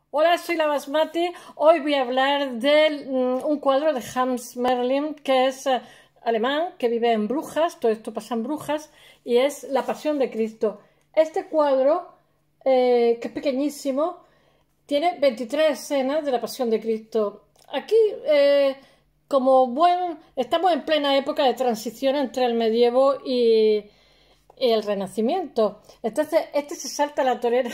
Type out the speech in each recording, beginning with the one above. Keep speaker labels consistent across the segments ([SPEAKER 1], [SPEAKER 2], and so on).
[SPEAKER 1] Hola, soy la Basmati. Hoy voy a hablar de un cuadro de Hans Merlin, que es alemán, que vive en Brujas. Todo esto pasa en Brujas, y es La Pasión de Cristo. Este cuadro, que es pequeñísimo, tiene 23 escenas de la Pasión de Cristo. Aquí, estamos en plena época de transición entre el medievo y el Renacimiento. Entonces, este se salta la torera,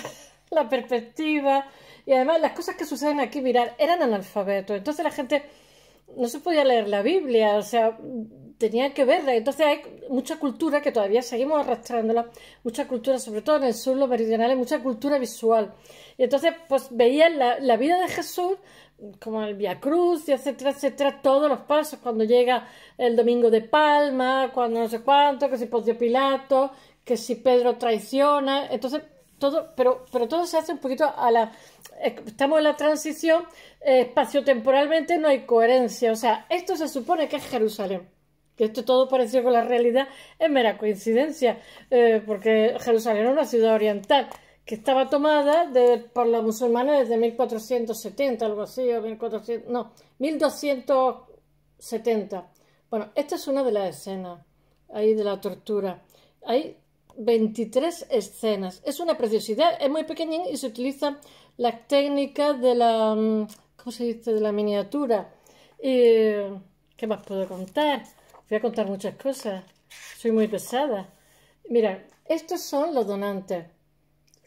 [SPEAKER 1] la perspectiva, y además las cosas que suceden aquí, mirad, eran analfabetos. Entonces la gente no se podía leer la Biblia, o sea, tenía que verla. Entonces hay mucha cultura que todavía seguimos arrastrándola, mucha cultura, sobre todo en el sur, los meridionales, mucha cultura visual. Y entonces, pues veían la vida de Jesús, como el Vía Cruz, y etcétera, todos los pasos, cuando llega el Domingo de Palma, cuando no sé cuánto, que si Poncio Pilato, que si Pedro traiciona. Entonces, todo, pero todo se hace un poquito estamos en la transición, espaciotemporalmente no hay coherencia. O sea, esto se supone que es Jerusalén. Que esto todo parecido con la realidad es mera coincidencia, porque Jerusalén es una ciudad oriental que estaba tomada por los musulmanes desde 1470, algo así, o 1400, no, 1270. Bueno, esta es una de las escenas ahí de la tortura. Hay 23 escenas. Es una preciosidad, es muy pequeñín y se utilizan las técnicas de la, ¿cómo se dice?, de la miniatura. ¿Qué más puedo contar? Voy a contar muchas cosas. Soy muy pesada. Mira, estos son los donantes,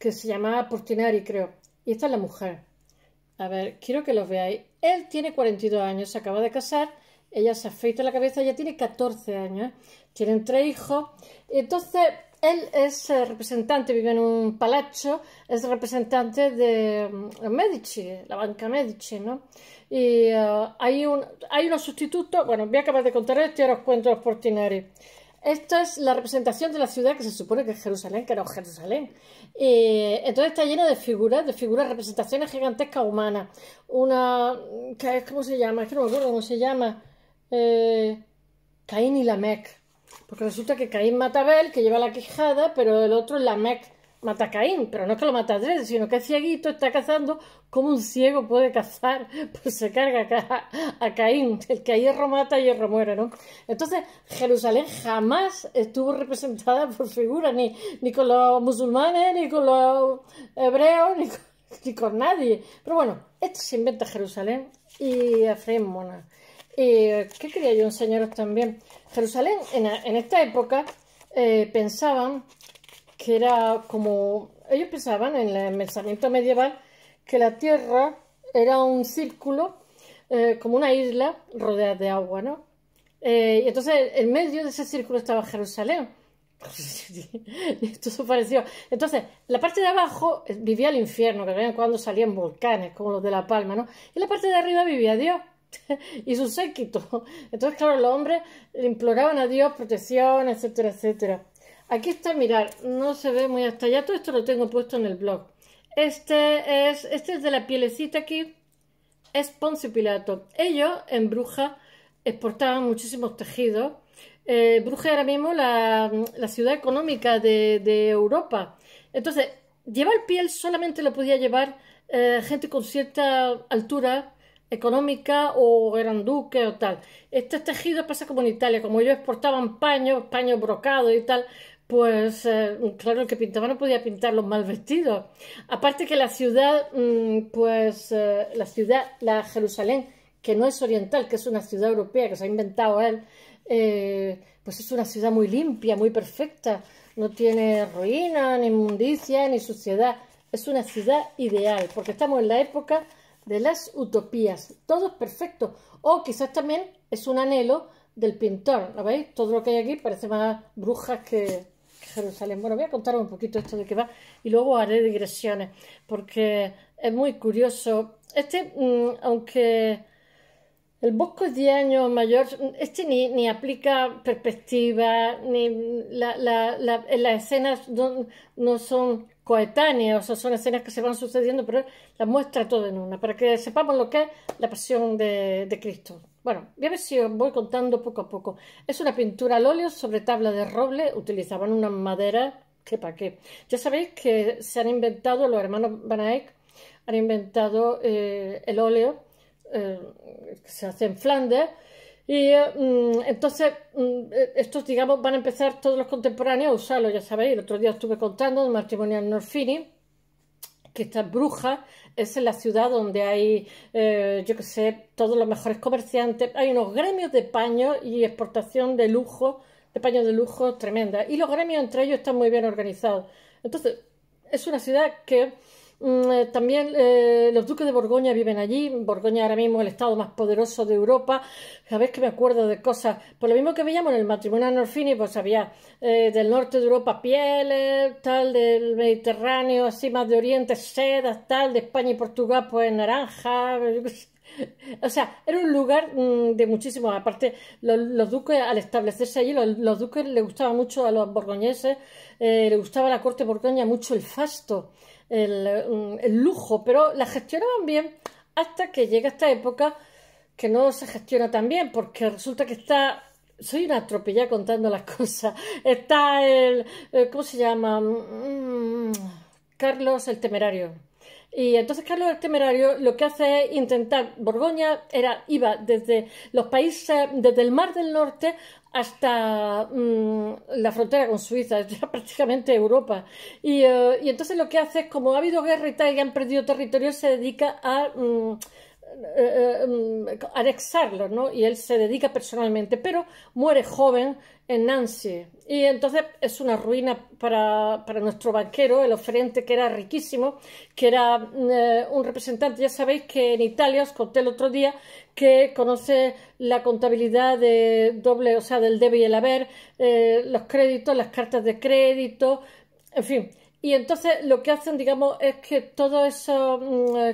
[SPEAKER 1] que se llamaba Portinari, creo. Y esta es la mujer. A ver, quiero que los veáis. Él tiene 42 años, se acaba de casar. Ella se afeita la cabeza, ella tiene 14 años. Tienen 3 hijos. Entonces, él es representante, vive en un palazzo, es representante de Medici, la banca Medici, ¿no? Y hay unos sustitutos. Bueno, voy a acabar de contar esto y ahora os cuento los Portinari. Esta es la representación de la ciudad que se supone que es Jerusalén, que era Jerusalén. Entonces está llena de figuras, representaciones gigantescas humanas. Una, ¿cómo se llama? Es que no me acuerdo cómo se llama. Caín y Lamec. Porque resulta que Caín mata a Abel, que lleva la quijada, pero el otro, Lamec, mata a Caín. Pero no es que lo mata a tres, sino que es cieguito, está cazando como un ciego puede cazar. Pues se carga a Caín. El que a hierro mata, a hierro muere, ¿no? Entonces, Jerusalén jamás estuvo representada por figuras, ni con los musulmanes, ni con los hebreos, ni con nadie. Pero bueno, esto se inventa Jerusalén y Efraín Mona. ¿Qué quería yo enseñaros también? Jerusalén, en esta época, pensaban que era como... Ellos pensaban, en el pensamiento medieval, que la tierra era un círculo, como una isla rodeada de agua, ¿no? Y entonces, en medio de ese círculo estaba Jerusalén. Esto se pareció. Entonces, la parte de abajo vivía el infierno, que de vez en cuando salían volcanes, como los de La Palma, ¿no? Y la parte de arriba vivía Dios y su séquito. Entonces, claro, los hombres imploraban a Dios protección, etcétera, etcétera. Aquí está, mirad, no se ve muy hasta allá. Todo esto lo tengo puesto en el blog. Este es de la pielecita aquí. Es Poncio Pilato. Ellos, en Brujas, exportaban muchísimos tejidos. Brujas era mismo la ciudad económica de Europa. Entonces, llevar piel solamente lo podía llevar gente con cierta altura económica, o eran duques o tal. Este tejido pasa como en Italia, como ellos exportaban paños brocados y tal, pues claro, el que pintaba no podía pintar los mal vestidos. Aparte que la ciudad, la Jerusalén, que no es oriental, que es una ciudad europea que se ha inventado él, pues es una ciudad muy limpia, muy perfecta, no tiene ruina, ni inmundicia, ni suciedad. Es una ciudad ideal, porque estamos en la época de las utopías, todo es perfecto. O quizás también es un anhelo del pintor, ¿lo veis? Todo lo que hay aquí parece más Brujas que Jerusalén. Bueno, voy a contaros un poquito esto de qué va y luego haré digresiones, porque es muy curioso. Aunque el Bosco es 10 años mayor, ni aplica perspectiva, ni las escenas no son coetáneas, o sea, son escenas que se van sucediendo, pero las muestra todo en una, para que sepamos lo que es la pasión de Cristo. Bueno, voy a ver si os voy contando poco a poco. Es una pintura al óleo sobre tabla de roble, utilizaban unas maderas que para qué. Ya sabéis que se han inventado los hermanos Van Eyck han inventado el óleo que se hace en Flandes. Y entonces estos, digamos, van a empezar todos los contemporáneos a usarlo, ya sabéis. El otro día os estuve contando de Matrimonial Norfini, que está en Brujas, es en la ciudad donde hay, yo qué sé, todos los mejores comerciantes. Hay unos gremios de paños y exportación de lujo, de paños de lujo tremenda. Y los gremios entre ellos están muy bien organizados. Entonces, es una ciudad que también los duques de Borgoña viven allí. Borgoña ahora mismo es el estado más poderoso de Europa. Sabéis que me acuerdo de cosas, por lo mismo que veíamos en el Matrimonio Norfini, pues había del norte de Europa pieles, tal, del Mediterráneo, así más de Oriente, sedas, tal, de España y Portugal, pues naranja. O sea, era un lugar de muchísimos. Aparte, los duques, al establecerse allí, los duques les gustaba mucho a los borgoñeses, les gustaba a la corte borgoña mucho el fasto, el lujo, pero la gestionaban bien hasta que llega esta época que no se gestiona tan bien, porque resulta que está... Soy una atropellada contando las cosas. Está ¿cómo se llama? Carlos el Temerario. Y entonces Carlos el Temerario lo que hace es intentar... Borgoña iba desde los países, desde el Mar del Norte hasta la frontera con Suiza, era prácticamente Europa. Y entonces lo que hace es, como ha habido guerra y tal, y han perdido territorio, se dedica a anexarlos, ¿no? Y él se dedica personalmente, pero muere joven en Nancy. Y entonces es una ruina para nuestro banquero, el oferente, que era riquísimo, que era un representante. Ya sabéis que en Italia, os conté el otro día, que conoce la contabilidad de doble, o sea, del debe y el haber, los créditos, las cartas de crédito, en fin. Y entonces lo que hacen, digamos, es que todos esos,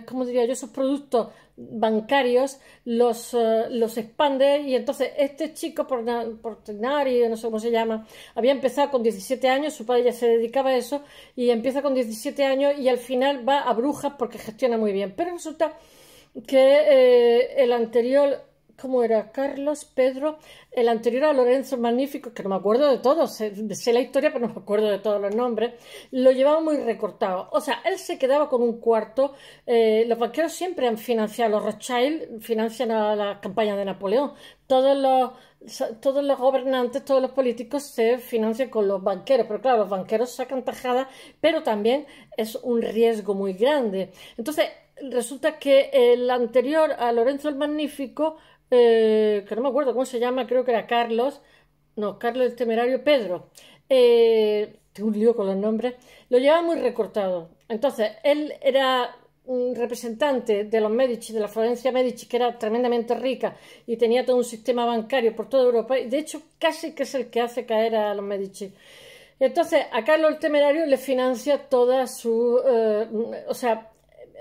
[SPEAKER 1] ¿cómo diría yo?, esos productos bancarios los expande. Y entonces este chico Portinari, no sé cómo se llama, había empezado con 17 años, su padre ya se dedicaba a eso, y empieza con 17 años y al final va a Brujas porque gestiona muy bien. Pero resulta que el anterior... ¿Cómo era? Carlos, Pedro, el anterior a Lorenzo el Magnífico, que no me acuerdo de todos, sé la historia, pero no me acuerdo de todos los nombres, lo llevaba muy recortado. O sea, él se quedaba con un cuarto. Los banqueros siempre han financiado, los Rothschild financian a la campaña de Napoleón. Todos los gobernantes, todos los políticos se financian con los banqueros, pero claro, los banqueros sacan tajadas, pero también es un riesgo muy grande. Entonces, resulta que el anterior a Lorenzo el Magnífico, que no me acuerdo cómo se llama, creo que era Carlos el Temerario, Pedro, tengo un lío con los nombres, lo llevaba muy recortado. Entonces, él era un representante de los Medici, de la Florencia Medici, que era tremendamente rica y tenía todo un sistema bancario por toda Europa, y de hecho casi que es el que hace caer a los Medici. Entonces, a Carlos el Temerario le financia toda su... o sea,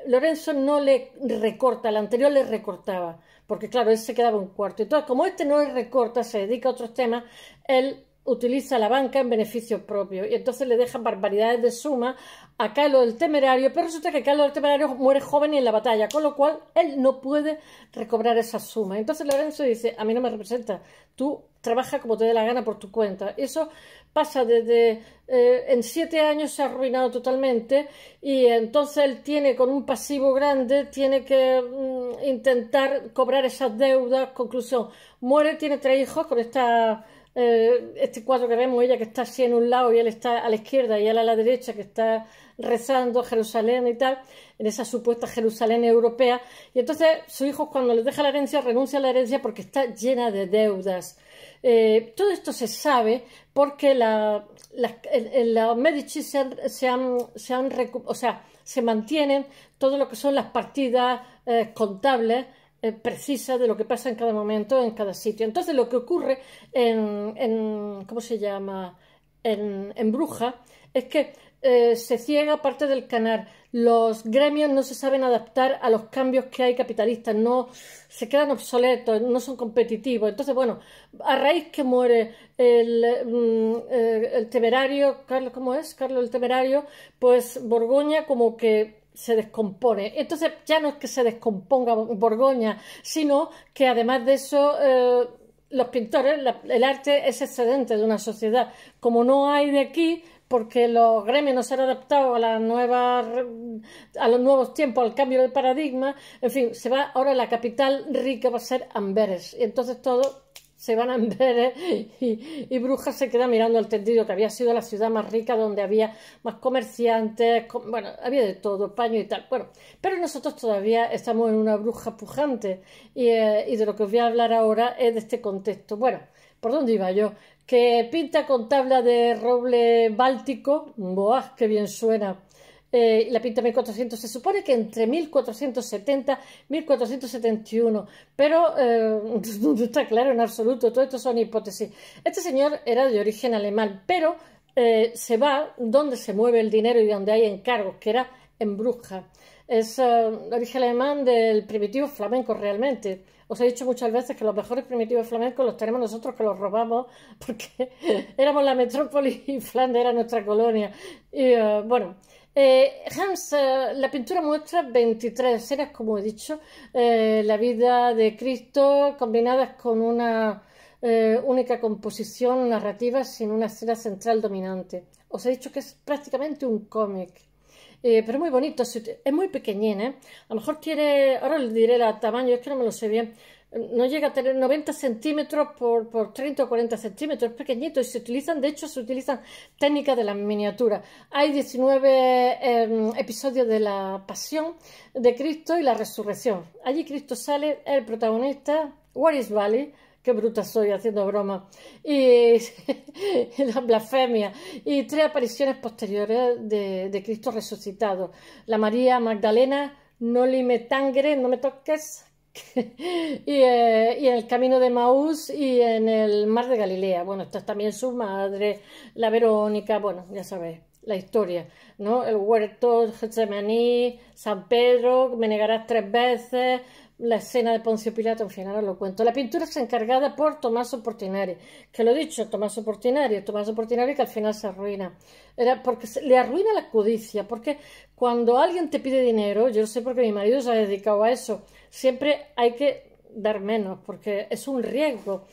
[SPEAKER 1] Lorenzo no le recorta, el anterior le recortaba, porque claro, él se quedaba un cuarto. Entonces, como este no le recorta, se dedica a otros temas, él utiliza la banca en beneficio propio, y entonces le dejan barbaridades de suma a Carlos el Temerario, pero resulta que Carlos el Temerario muere joven y en la batalla, con lo cual él no puede recobrar esas sumas. Entonces Lorenzo dice: a mí no me representa, tú trabaja como te dé la gana por tu cuenta. Eso pasa desde... en 7 años se ha arruinado totalmente, y entonces él tiene, con un pasivo grande, tiene que intentar cobrar esas deudas. Conclusión, muere, tiene 3 hijos con este cuadro que vemos, ella que está así en un lado y él está a la izquierda y él a la derecha, que está rezando Jerusalén y tal, en esa supuesta Jerusalén europea. Y entonces sus hijos, cuando les deja la herencia, renuncia a la herencia porque está llena de deudas. Todo esto se sabe porque los Medici se mantienen todo lo que son las partidas contables precisas de lo que pasa en cada momento, en cada sitio. Entonces lo que ocurre ¿cómo se llama?, en Brujas, es que se ciega parte del canal. Los gremios no se saben adaptar a los cambios que hay capitalistas, no se quedan obsoletos, no son competitivos. Entonces, bueno, a raíz que muere el Temerario, Carlos, ¿cómo es? Carlos el Temerario, pues Borgoña como que se descompone. Entonces ya no es que se descomponga Borgoña, sino que además de eso los pintores, el arte es excedente de una sociedad. Como no hay de aquí, porque los gremios no se han adaptado a a los nuevos tiempos, al cambio de paradigma. En fin, se va ahora la capital rica va a ser Amberes, y entonces todos se van a Amberes y Brujas se queda mirando al tendido, que había sido la ciudad más rica, donde había más comerciantes, bueno, había de todo, paño y tal. Bueno, pero nosotros todavía estamos en una Bruja pujante, y de lo que os voy a hablar ahora es de este contexto. Bueno, ¿por dónde iba yo? Que pinta con tabla de roble báltico, ¡buah, qué bien suena! La pinta 1400, se supone que entre 1470 y 1471, pero no está claro en absoluto, todo esto son hipótesis. Este señor era de origen alemán, pero se va donde se mueve el dinero y donde hay encargos, que era en Brujas. Es de origen alemán del primitivo flamenco realmente. Os he dicho muchas veces que los mejores primitivos flamencos los tenemos nosotros, que los robamos, porque éramos la metrópoli y Flandes era nuestra colonia. Y bueno, Hans, la pintura muestra 23 escenas, como he dicho, la vida de Cristo combinadas con una única composición narrativa sin una escena central dominante. Os he dicho que es prácticamente un cómic. Pero muy bonito, es muy pequeñín, ¿eh? A lo mejor tiene, ahora le diré el tamaño, es que no me lo sé bien, no llega a tener 90 centímetros por 30 o 40 centímetros, es pequeñito, y de hecho se utilizan técnicas de las miniaturas. Hay 19 episodios de la Pasión de Cristo y la Resurrección. Allí Cristo sale, el protagonista, Where is Valley? Qué bruta soy haciendo broma. Y la blasfemia. Y 3 apariciones posteriores de Cristo resucitado. La María Magdalena, Noli me tangre, no me toques. Y en el camino de Maús y en el mar de Galilea. Bueno, está también su madre, la Verónica, bueno, ya sabéis. La historia, ¿no? El huerto, Getsemaní, San Pedro, me negarás 3 veces, la escena de Poncio Pilato, en fin, ahora lo cuento. La pintura es encargada por Tommaso Portinari, que lo he dicho, Tommaso Portinari que al final se arruina. Era porque le arruina la codicia, porque cuando alguien te pide dinero, yo lo sé porque mi marido se ha dedicado a eso, siempre hay que dar menos, porque es un riesgo.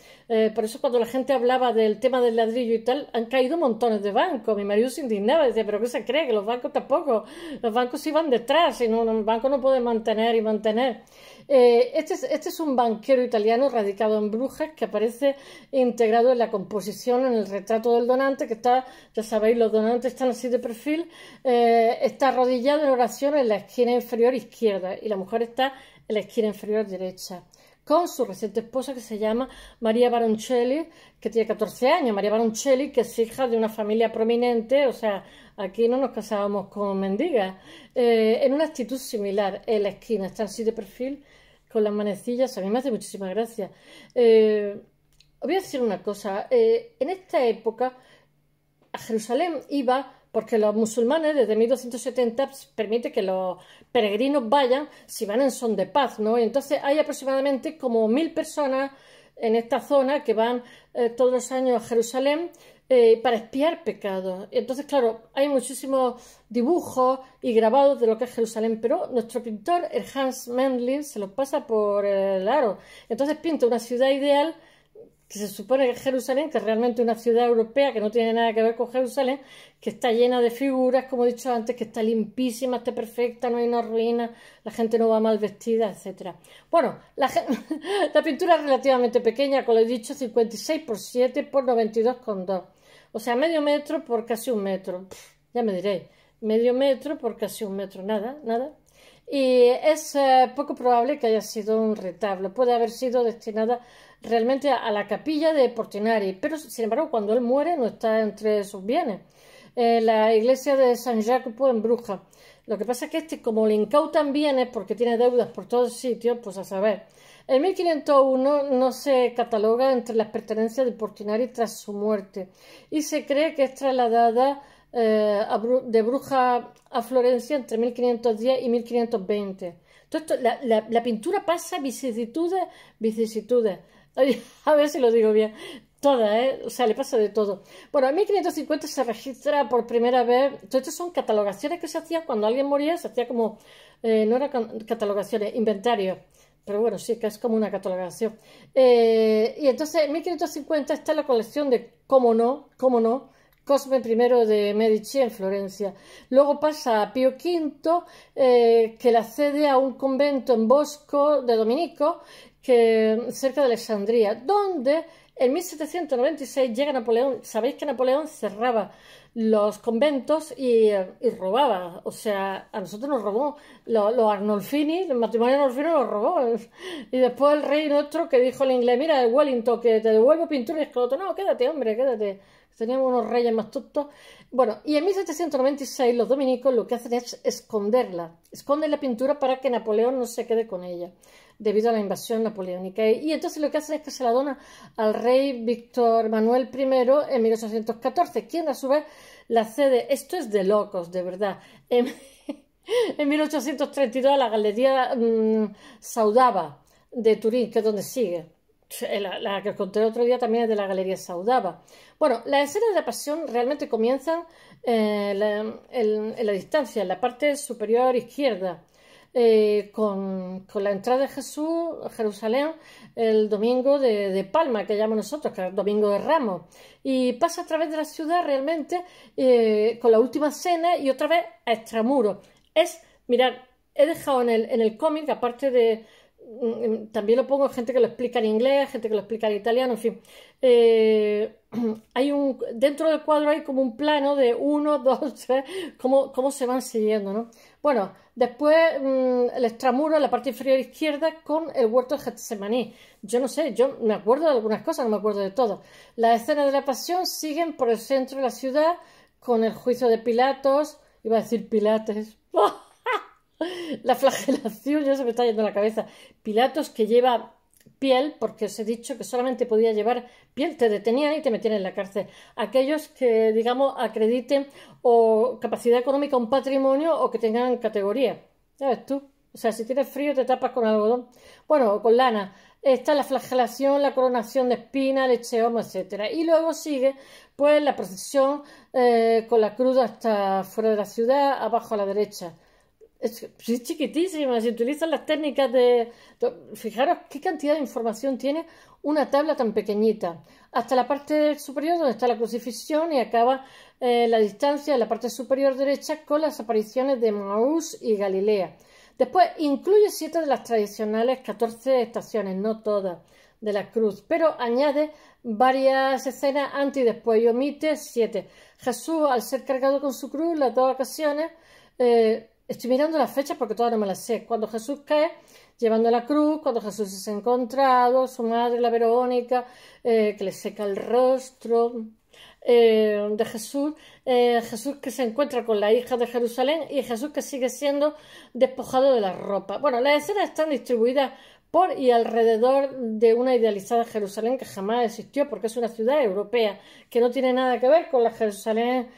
[SPEAKER 1] Por eso cuando la gente hablaba del tema del ladrillo y tal, han caído montones de bancos. Mi marido se indignaba, decía, pero ¿qué se cree? Que los bancos tampoco, los bancos iban detrás, y no, el banco no puede mantener y mantener. Este es un banquero italiano radicado en Brujas, que aparece integrado en la composición, en el retrato del donante, que está, ya sabéis, los donantes están así de perfil, está arrodillado en oración en la esquina inferior izquierda, y la mujer está en la esquina inferior derecha, con su reciente esposa, que se llama María Baroncelli, que tiene 14 años. María Baroncelli, que es hija de una familia prominente, o sea, aquí no nos casábamos con mendigas, en una actitud similar, en la esquina, está así de perfil, con las manecillas. A mí me hace muchísima gracia. Os voy a decir una cosa, en esta época a Jerusalén iba, porque los musulmanes desde 1270 permite que los peregrinos vayan si van en son de paz, ¿no? Y entonces hay aproximadamente como 1000 personas en esta zona que van todos los años a Jerusalén para expiar pecados. Entonces, claro, hay muchísimos dibujos y grabados de lo que es Jerusalén, pero nuestro pintor, el Hans Memling, se los pasa por el aro. Entonces pinta una ciudad ideal, que se supone que es Jerusalén, que es realmente una ciudad europea que no tiene nada que ver con Jerusalén, que está llena de figuras, como he dicho antes, que está limpísima, está perfecta, no hay una ruina, la gente no va mal vestida, etc. Bueno, la pintura es relativamente pequeña, como he dicho, 56 por 7 por 92,2. O sea, medio metro por casi un metro. Ya me diréis, medio metro por casi un metro, nada, nada. Y es poco probable que haya sido un retablo, puede haber sido destinada realmente a la capilla de Portinari, pero sin embargo cuando él muere no está entre sus bienes. La iglesia de San Jacopo en Brujas. Lo que pasa es que como le incautan bienes porque tiene deudas por todos sitios, pues a saber. En 1501 no se cataloga entre las pertenencias de Portinari tras su muerte y se cree que es trasladada de Brujas a Florencia entre 1510 y 1520. Entonces, la pintura pasa vicisitudes. A ver si lo digo bien. Todas, o sea, le pasa de todo. Bueno, en 1550 se registra por primera vez. Entonces, estas son catalogaciones que se hacían cuando alguien moría, se hacía como, no eran catalogaciones, inventarios. Pero bueno, sí, que es como una catalogación. Y entonces en 1550 está la colección de, cómo no, Cosme I de Medici en Florencia. Luego pasa a Pío V, que la cede a un convento en Bosco de dominicos, cerca de Alejandría, donde en 1796 llega Napoleón. Sabéis que Napoleón cerraba los conventos y robaba. O sea, a nosotros nos robó. Los Arnolfini, el matrimonio Arnolfini nos robó. Y después el rey nuestro que dijo al inglés: mira, el Wellington, que te devuelvo pintura, y es que el otro: no, quédate, hombre, quédate. Teníamos unos reyes más tontos. Bueno, y en 1796 los dominicos lo que hacen es esconderla. Esconden la pintura para que Napoleón no se quede con ella, debido a la invasión napoleónica. Y entonces lo que hacen es que se la dona al rey Víctor Manuel I en 1814, quien a su vez la cede. Esto es de locos, de verdad. En 1832 a la Galería Saudaba de Turín, que es donde sigue. La que os conté el otro día también es de la Galería Saudaba. Bueno, las escenas de la Pasión realmente comienzan en la distancia, en la parte superior izquierda, con la entrada de Jesús a Jerusalén el domingo de Palma, que llamamos nosotros, que es el domingo de Ramos, y pasa a través de la ciudad realmente con la última cena y otra vez a extramuros. Mirad, he dejado en el cómic, aparte de... También lo pongo gente que lo explica en inglés, gente que lo explica en italiano, en fin. Dentro del cuadro hay como un plano de 1, 2, 3, cómo se van siguiendo, ¿no? Bueno, después el extramuro en la parte inferior izquierda con el huerto de Getsemaní. Yo no sé, yo me acuerdo de algunas cosas, no me acuerdo de todo. Las escenas de la Pasión siguen por el centro de la ciudad con el juicio de Pilatos, iba a decir Pilates. La flagelación, ya se me está yendo la cabeza. Pilatos, que lleva piel, porque os he dicho que solamente podía llevar piel, te detenían y te metían en la cárcel. Aquellos que, digamos, acrediten o capacidad económica, un patrimonio, o que tengan categoría. Ya ves tú. O sea, si tienes frío te tapas con algodón. Bueno, con lana. Está la flagelación, la coronación de espinas, el echeomo, etc. Y luego sigue, pues, la procesión con la cruz hasta fuera de la ciudad, abajo a la derecha. Es chiquitísima, si utilizan las técnicas Fijaros qué cantidad de información tiene una tabla tan pequeñita. Hasta la parte superior donde está la crucifixión y acaba la distancia en la parte superior derecha con las apariciones de Maús y Galilea. Después incluye 7 de las tradicionales 14 estaciones, no todas, de la cruz, pero añade varias escenas antes y después y omite 7. Jesús, al ser cargado con su cruz las 2 ocasiones... Estoy mirando las fechas porque todavía no me las sé. Cuando Jesús cae llevando la cruz, cuando Jesús es encontrado, su madre, la Verónica, que le seca el rostro de Jesús, Jesús que se encuentra con la hija de Jerusalén y Jesús que sigue siendo despojado de la ropa. Bueno, las escenas están distribuidas por y alrededor de una idealizada Jerusalén que jamás existió porque es una ciudad europea que no tiene nada que ver con la Jerusalén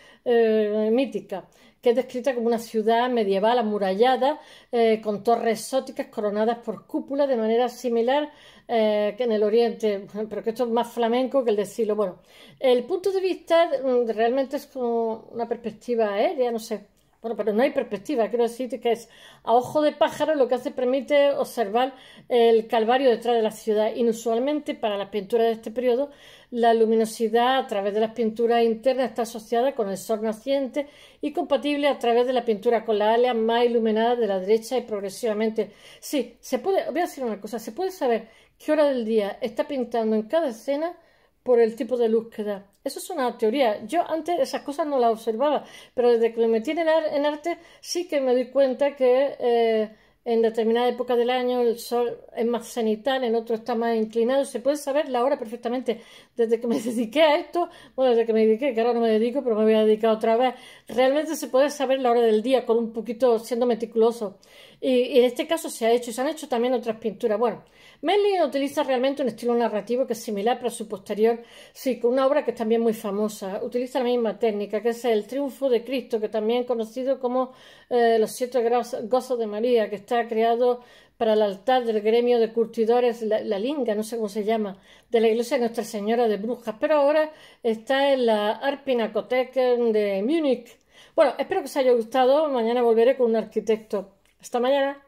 [SPEAKER 1] mítica, que es descrita como una ciudad medieval amurallada con torres exóticas coronadas por cúpulas de manera similar que en el Oriente, pero que esto es más flamenco que el del siglo. Bueno, el punto de vista realmente es como una perspectiva aérea, no sé. Bueno, pero no hay perspectiva, quiero decir que es a ojo de pájaro lo que permite observar el Calvario detrás de la ciudad. Inusualmente para las pinturas de este periodo, la luminosidad a través de las pinturas internas está asociada con el sol naciente y compatible a través de la pintura con las áreas más iluminadas de la derecha y progresivamente. Sí, se puede, voy a decir una cosa, se puede saber qué hora del día está pintando en cada escena por el tipo de luz que da. Eso es una teoría. Yo antes esas cosas no las observaba, pero desde que me metí en arte sí que me doy cuenta que en determinada época del año el sol es más cenital, en otro está más inclinado. Se puede saber la hora perfectamente. Desde que me dediqué a esto, bueno, desde que me dediqué, que ahora no me dedico, pero me voy a dedicar otra vez, realmente se puede saber la hora del día con un poquito siendo meticuloso. Y en este caso se ha hecho, y se han hecho también otras pinturas. Bueno, Merlin utiliza realmente un estilo narrativo que es similar, pero a su posterior, sí, con una obra que es también muy famosa. Utiliza la misma técnica, que es el Triunfo de Cristo, que también es conocido como los 7 gozos de María, que está creado para el altar del gremio de curtidores, la Linga, no sé cómo se llama, de la iglesia de Nuestra Señora de Brujas, pero ahora está en la Art Pinakothek de Múnich. Bueno, espero que os haya gustado. Mañana volveré con un arquitecto. Hasta mañana.